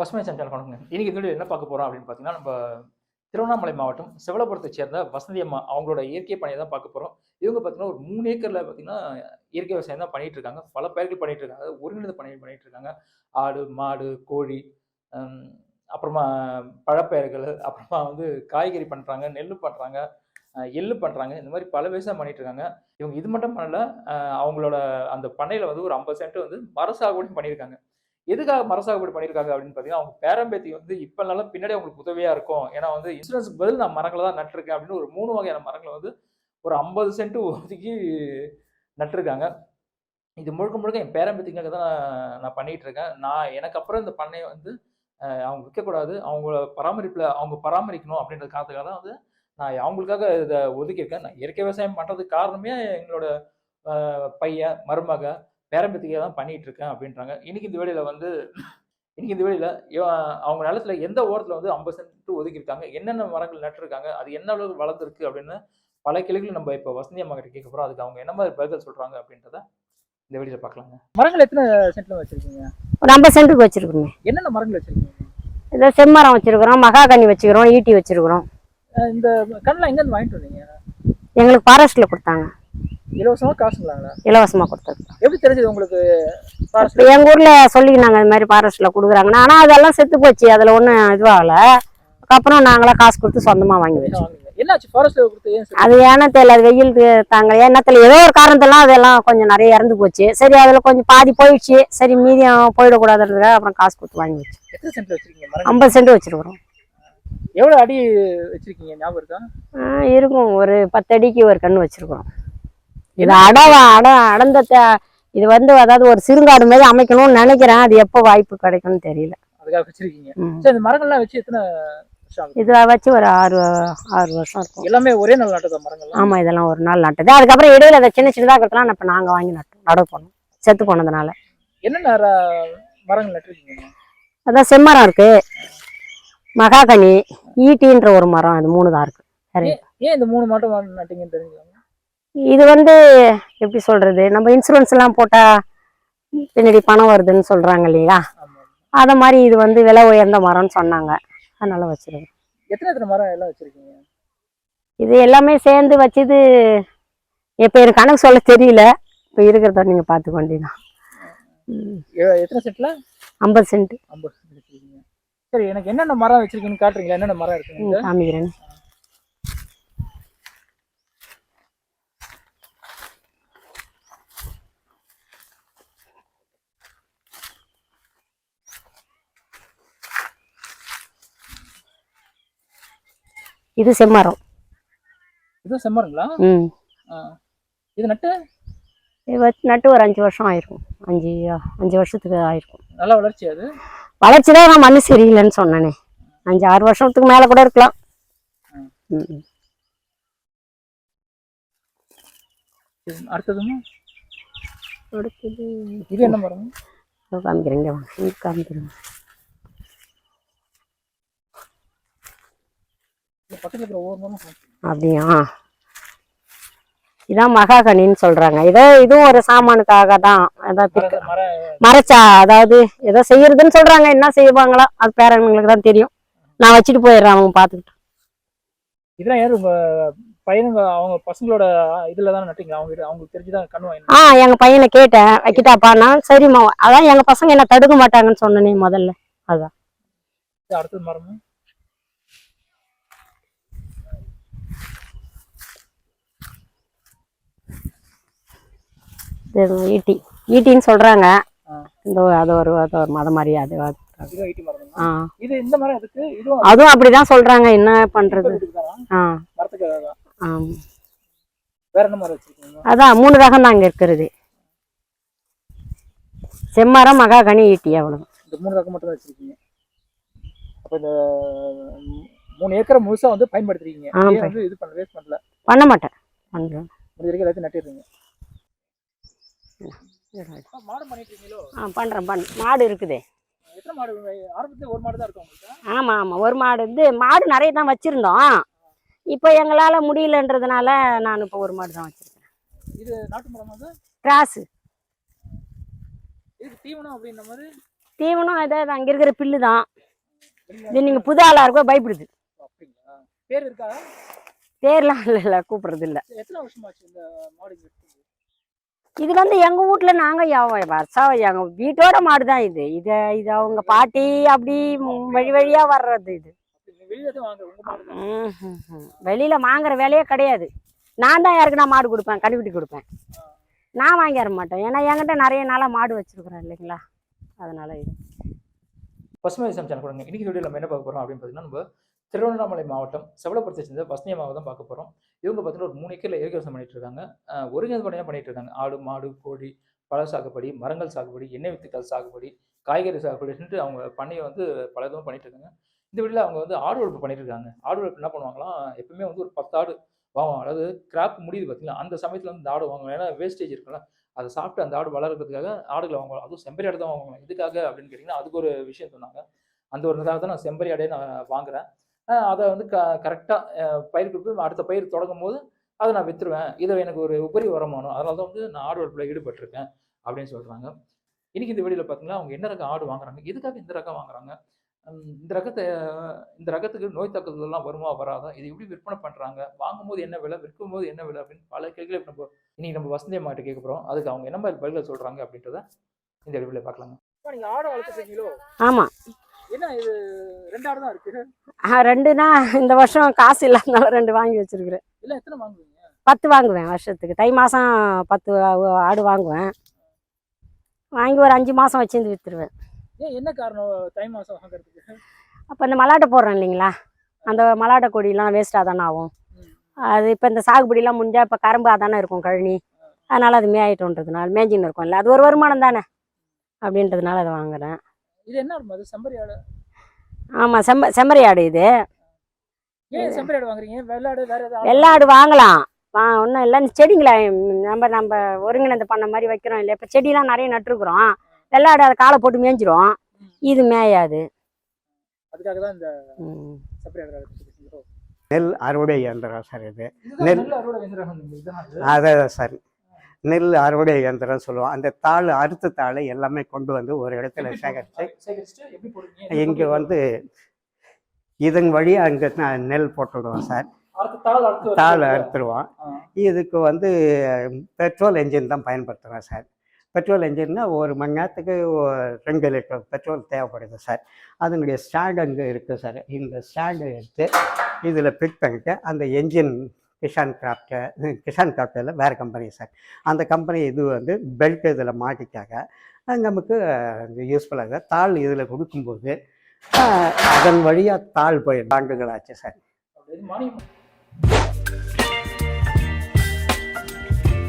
பசுமை சேனல் வணக்கங்க. இன்னைக்கு இந்த வீடியோ என்ன பார்க்க போறோம் அப்படின்னு பார்த்தீங்கன்னா, நம்ம திருவண்ணாமலை மாவட்டம் செவலபுரத்தை சேர்ந்த வசந்தி அம்மா அவங்களோட இயற்கை பணியை தான் பார்க்க போறோம். இவங்க பார்த்தீங்கன்னா, ஒரு 3 ஏக்கர்ல பார்த்தீங்கன்னா, இயற்கை விவசாயம் தான் பண்ணிட்டு இருக்காங்க. பல பயிர்கள் பண்ணிட்டு இருக்காங்க. ஒருங்கிணைந்த பணி பண்ணிட்டு இருக்காங்க. ஆடு, மாடு, கோழி, ம் அப்புறமா பழப்பயிர்கள், அப்புறமா காய்கறி பண்றாங்க, நெல்லு பண்றாங்க, எள்ளு பண்றாங்க. இந்த மாரி பல விவசாயம் பண்ணிட்டு இருக்காங்க. இவங்க இது மட்டும் பண்ணல. அவங்களோட அந்த பண்ணையில ஒரு 50 சென்ட் மர சாகுபடியும் பண்ணியிருக்காங்க. எதுக்காக மர சாகுபடி பண்ணியிருக்காங்க அப்படின்னு பார்த்தீங்கன்னா, அவங்க பேரன் பேத்தி இப்ப இல்லனாலும் பின்னாடி அவங்களுக்கு உதவியா இருக்கும். ஏன்னா இன்சூரன்ஸ்க்கு பதில் நான் மரங்கள தான் நட்டுருக்கேன் அப்படின்னு ஒரு 3 வகையான மரங்கள ஒரு 50 சென்ட் ஒதுக்கி நட்டுருக்காங்க. இது முழுக்க முழுக்க என் பேரன் பேத்திக்காக தான் நான் பண்ணிட்டு இருக்கேன். எனக்கு அப்புறம் இந்த பண்ணைய அவங்க விற்கக்கூடாது. அவங்க பராமரிக்கணும் அப்படின்ற காரணத்துக்காக தான் நான் அவங்களுக்காக இத ஒதுக்கியிருக்கேன். நான் இயற்கை விவசாயம் பண்றதுக்கு காரணமே எங்களோட பையன், மருமக, பேரன் பேத்திக்காக தான் பண்ணிட்டு இருக்கேன் அப்படின்றாங்க. இன்னைக்கு இந்த வீடியோல அவங்க நிலத்துல எந்த ஓரத்துல 50 சென்ட் ஒதுக்கியிருக்காங்க, என்னென்ன மரங்கள் நட்டுருக்காங்க, அது என்ன அளவுக்கு வளர்ந்துருக்கு அப்படின்னு பல கேள்விகள் நம்ம இப்ப வசந்தி அம்மா கிட்ட கேட்க போறோம். அதுக்கு அவங்க என்ன மாதிரி பதில் சொல்றாங்க அப்படின்றத இந்த வீடியோல பார்க்கலாங்க. மரங்கள் எத்தனை சென்ட்ல வச்சிருக்கீங்க? ஒரு 50 சென்ட்டுக்கு வச்சிருக்கோம். என்னென்ன மரங்கள் வச்சிருக்கீங்க? இதை செம்மரம் வச்சிருக்கிறோம், மகாகனி வச்சுக்கிறோம், ஈட்டி வச்சிருக்கிறோம். இந்த கண்ணெல்லாம் எங்க இருந்து வாங்கிட்டு வந்தீங்க? எங்களுக்கு ஃபாரஸ்ட்ல கொடுத்தாங்க. இலவசமா காசுங்களாங்களா? இலவசமா கொடுத்தது. எப்படி தெரிஞ்சது உங்களுக்கு? எங்க ஊர்ல சொல்லிக்கினாங்க இந்த மாதிரி ஃபாரஸ்ட்ல கொடுக்குறாங்கன்னு. ஆனா அதெல்லாம் செத்து போச்சு, அதுல ஒன்றும் இதுவாகல. அதுக்கப்புறம் நாங்களா காசு கொடுத்து சொந்தமா வாங்கி வச்சோம். என்னாச்சு ஃபாரஸ்ட்ல கொடுத்து? அது ஏன்னா தெரியல, அது வெயில் தாங்க எண்ணத்துல ஏதோ ஒரு காரணத்தெல்லாம் அதெல்லாம் கொஞ்சம் நிறைய இறந்து போச்சு. சரி அதுல கொஞ்சம் பாதி போயிடுச்சு. சரி மீதியம் போயிடக்கூடாதுன்றதுக்காக அப்புறம் காசு கொடுத்து வாங்கி வச்சோம். எத்தனை சென்ட் வச்சிருக்கீங்க? 50 சென்ட் வச்சிருக்கிறோம். எவ்வளவு அடி வச்சிருக்கீங்க ஞாபகம் இருக்கா? இருக்கும், ஒரு 10 அடிக்கு ஒரு கண்ணு வச்சிருக்கிறோம். இது அடந்த இது அதாவது ஒரு சிறுங்காடு மாதிரி அமைக்கணும்னு நினைக்கிறேன். அது எப்போ வாய்ப்பு கிடைக்கும்னு தெரியல. அதுக்காக வச்சிருக்கீங்க. சரி, இந்த மரங்கள்லாம் வச்சு எத்தனை வருஷம்? இதை வச்சு ஒரு 6 வருஷம் இருக்கும். எல்லாமே ஒரே நாள் நட்டதா மரங்கள்? ஆமா, இதெல்லாம் ஒரு நாள் நட்டது. அதுக்கப்புறம் இடையில அதை சின்ன சின்னதாக இருக்கிறதுலாம் இப்போ நாங்கள் வாங்கி நடவு போனோம், செத்து போனதுனால. என்னென்ன மரங்கள் நட்டுருக்கீங்க? அதான் செம்மரம் இருக்கு, மகாகனி, ஈட்டின்ற ஒரு மரம், அது 3 தான் இருக்கு. ஏன் இந்த 3 மட்டும் நட்டீங்கன்னு தெரிஞ்சுக்கோங்க. இது எப்படி சொல்றது, நம்ம இன்சூரன்ஸ் எல்லாம் போட்டா பின்னாடி பணம் வருதுன்னு சொல்றாங்க இல்லையா, அத மாதிரி இது விலை உயர்ந்த மரம்னு சொன்னாங்க, அதனால வச்சிருக்கேன். எத்தனை மரம் எல்லாம் வச்சிருக்கீங்க? இது எல்லாமே சேர்ந்து வச்சது இப்ப எனக்கு கணக்கு சொல்ல தெரியல. இப்ப இருக்கிறத நீங்க பார்த்து கொண்டீங்கன்னா. எத்தனை சென்ட்ல? 50 சென்ட். 50 சென்ட் வச்சிருக்கீங்க. சரி, எனக்கு என்னென்ன மரம் வச்சிருக்கீங்கன்னு காட்டுறீங்களா? என்னென்ன மரம் இருக்குன்னு காமிக்கிறேன். இது செம்மரம். இது செம்மரங்களா? இது நட்டு ஒரு 5 வருஷம் ஆயிருக்கும். 5 வருஷத்துக்கு ஆயிருக்கும். நல்ல வளர்ச்சி. அது வளர்ச்சிதான், நான் மண்ணு சரியில்லைன்னு சொன்னேனே. 5-6 வருஷத்துக்கு மேல கூட இருக்கலாம். அடுத்தது இது என்ன மரம்? காமிக்கிறேங்க, காமிக்கிறேன். அப்படியா? இதான் மகாகனின்னு சொல்றாங்க. இதுவும் ஒரு சாமானுக்காக தான். மறைச்சா அதாவது ஏதோ செய்யறதுன்னு சொல்றாங்க. என்ன செய்வாங்களா அது பேரங்களுக்கு தான் தெரியும். நான் வச்சுட்டு போயிடுறேன், அவங்க பாத்துக்கிட்டு. இதெல்லாம் யாரு பையனுங்க அவங்க பசங்களோட இதுலதான் நட்டீங்க? அவங்களுக்கு தெரிஞ்சுதான் கண்ணு வாங்கி? எங்க பையனை கேட்டேன், வைக்கிட்டாப்பா. நான் சரிம்மா, அதான் எங்க பசங்க என்ன தடுக்க மாட்டாங்கன்னு சொன்னனே முதல்ல. அதான். அடுத்தது மரம் ஈட்டின்னு சொல்றாங்க. அது ஒரு மத மாதிரி. அதுவும் அப்படிதான் சொல்றாங்க. என்ன பண்றது? அதான் 3 ரகம் தான் அங்க இருக்கிறது. செம்மரம், மகாகனி, ஈட்டி, அவ்வளவு. இந்த 3 ரகம் மட்டும் தான் வச்சிருக்கீங்க. அப்ப இந்த 3 ஏக்கரை முழுசா பயன்படுத்துறீங்க. இது வேஸ்ட் பண்ண மாட்டேன். பண்றேன். முடிஞ்ச வரைக்கும் எல்லாத்தையும் நட்டிடுறீங்க. பண்றேன். மாடு இருக்குது. ஆரம்பத்துல ஒரு மாடு தான் இருக்கும் உங்களுக்கு? ஆமா, ஒரு மாடு நிறைய தான் வச்சிருந்தோம். இப்போ எங்களால முடியலன்றதுனால நான் இப்போ ஒரு மாடு தான் வச்சிருக்கேன். இது நாட்டு மரம்? கிராஸ். இதுக்கு தீவனம் அப்படின்ற மாதிரி தீவனம் அதாவது அங்கே இருக்கிற பில்லு தான். இது நீங்கள் புது ஆளாக இருக்கோ பயப்படுது. அப்படிங்களா? பேர் இருக்கா? பேர்லாம் இல்லை கூப்பிட்றது இல்லை. எத்தனை வருஷமாச்சு இந்த மாடு இங்க இருக்குது? இது வந்து எங்கள் வீட்டில் நாங்கள் வருஷம் எங்கள் வீட்டோட மாடு தான் இது. இது அவங்க பாட்டி அப்படி வழி வழியாக வர்றது இது. வெளியில தான் வாங்குற உங்க மாடு தான்? வெளியில் வாங்குற வேலையே கிடையாது. நான் தான் யாருக்குன்னா மாடு கொடுப்பேன், கண்டுபிடி கொடுப்பேன். நான் வாங்கி வர மாட்டேன். ஏன்னா என்கிட்ட நிறைய நாளாக மாடு வச்சுருக்குறேன் இல்லைங்களா, அதனால இது. பசுமை விவசாயம் சேனல் கொடுங்க. இன்னைக்கு வீடியோ நம்ம என்ன பார்க்க போகிறோம் அப்படின்னு பார்த்தீங்கன்னா, நம்ம திருவண்ணாமலை மாவட்டம் செவலப்புரத்தை சேர்ந்த வசந்தி அம்மாவை தான் பார்க்க போகிறோம். இவங்க பார்த்தீங்கன்னா ஒரு 3 ஏக்கரில் இயற்கை விவசாயம் பண்ணிட்டு இருக்காங்க. ஒருங்கிணைந்த பணியாக பண்ணிட்டு இருக்காங்க. ஆடு, மாடு, கோழி, பழ சாகுபடி, மரங்கள் சாகுபடி, எண்ணெய் வித்துக்கள் சாகுபடி, காய்கறி சாகுபடின்ட்டு அவங்க பண்ணையை வந்து பல இதுவும் பண்ணிட்டு இருக்காங்க. இந்த வீடியோவில் அவங்க வந்து ஆடு வளர்ப்பு பண்ணிட்டு இருக்காங்க. ஆடு வளர்ப்பு என்ன பண்ணுவாங்களாம், எப்பவுமே வந்து ஒரு 10 ஆடு வாங்குவாங்க. அதாவது கிராப் முடியுது பார்த்தீங்களா, அந்த சமயத்தில் வந்து இந்த ஆடு வாங்குவாங்க. ஏன்னா வேஸ்டேஜ் இருக்குல்ல, அதை சாப்பிட்டு அந்த ஆடு வளர்கிறதுக்காக ஆடுகளை வாங்குவாங்க. அதுவும் செம்பரி ஆடு தான் வாங்குவாங்க. இதுக்காக அப்படின்னு கேட்டிங்கன்னா அதுக்கு ஒரு விஷயம் சொன்னாங்க. அந்த ஒரு இதாக தான் நான் செம்பரி ஆடையே நான் வாங்குறேன். அதை வந்து கரெக்டாக பயிர் கொடுத்து அடுத்த பயிர் தொடங்கும் போது அதை நான் விற்றுருவேன். இதை எனக்கு ஒரு உபரி வருமானம். அதனால தான் வந்து நான் ஆடு வளர்ப்பில் ஈடுபட்டிருக்கேன் அப்படின்னு சொல்கிறாங்க. இன்னைக்கு இந்த வீடியோவில் பார்த்தீங்கன்னா அவங்க என்ன ரகம் ஆடு வாங்குறாங்க, எதுக்காக இந்த ரகம் வாங்குறாங்க, இந்த ரகத்துக்கு நோய் தாக்குதல்லாம் வருமா வராதா, இது எப்படி விற்பனை பண்ணுறாங்க, வாங்கும்போது என்ன விலை, விற்கும் போது என்ன விலை அப்படின்னு பல கேள்விகளை இன்னைக்கு நம்ம வசந்தி அம்மா கிட்ட கேட்க போகிறோம். அதுக்கு அவங்க என்ன மாதிரி பதில்களை சொல்கிறாங்க அப்படின்றத இந்த வீடியோவில் பார்க்கலாங்க. நீங்கள் ஆடு வளர்த்துறீங்களோ? ஆமாம். என்ன இது 2 ஆடு தான் இருக்கு? 2னா இந்த வருஷம் காசு இல்லாதனால 2 வாங்கி வச்சிருக்கிறேன். இல்லை எத்தனை வாங்குவீங்க? 10 வாங்குவேன் வருஷத்துக்கு. தை மாதம் 10 ஆடு வாங்குவேன். வாங்கி ஒரு 5 மாதம் வச்சிருந்து விற்றுருவேன். ஏன், என்ன காரணம் தை மாதம் வாங்குறதுக்கு? அப்போ இந்த மலாட்டை போடுறோம் இல்லைங்களா, அந்த மலாட்டை கொடியெலாம் வேஸ்ட்டாக தானே ஆகும். அது இப்போ இந்த சாகுபடியெலாம் முடிஞ்சால் இப்போ கரும்பு அதானே இருக்கும் கழனி, அதனால் அது மேயிட்டோன்றதுனால மேய்ஞ்சின்னு இருக்கும்ல, அது ஒரு வருமானம் தானே அப்படின்றதுனால அதை வாங்குறேன். இது என்ன ஆடு? அது செம்பரி ஆடு? ஆமாம், செம்மறி ஆடு இது. ஏன் செம்பரி ஆடு வாங்குறீங்க? வெள்ளாடு வேற ஏதாவது? வெள்ளாடு வாங்கலாம், ஒன்றும் இல்லை. இந்த செடிங்களா நம்ம ஒருங்கிணைந்த பண்ண மாதிரி வைக்கிறோம் இல்லையா, இப்போ செடியெலாம் நிறைய நட்டுருக்குறோம். வெள்ளாடு அதை காலை போட்டு மேய்ஞ்சிரும், இது மேயாது. அதுக்காக தான் இந்த செம்பரி ஆடு. நெல் அறுவடை இயந்திரம் சார் இது. நெல் நெல் அறுவடை இயந்திரம். அதான் சார் நெல் அறுவடை இயந்திரம் சொல்லுவோம். அந்த தாள் அறுத்த தாளை எல்லாமே கொண்டு வந்து ஒரு இடத்துல சேகரித்து எப்படி போடுவீங்க? இங்கே வந்து இதன் வழியாக அங்கே நெல் போட்டுவிடுவோம் சார். தாள் அறுத்துருவோம். இதுக்கு வந்து பெட்ரோல் என்ஜின் தான் பயன்படுத்துகிறோம் சார். பெட்ரோல் என்ஜின்னா 1 மணி நேரத்துக்கு 2 லிட்டர் பெட்ரோல் தேவைப்படுது சார். அதனுடைய ஸ்டாண்ட் அங்கே இருக்குது சார். இந்த ஸ்டாண்டை எடுத்து இதில் ஃபிட் பண்ணிட்டு அந்த என்ஜின் கிஷான் கிராஃப்டில் வேறு கம்பெனி சார். அந்த கம்பெனி இது வந்து பெல்ட் இதில் மாட்டிக்காக நமக்கு யூஸ்ஃபுல்லாக தாள் இதில் கொடுக்கும்போது அதன் வழியாக தாள் போய் ஆண்டுகள் ஆச்சு சார்.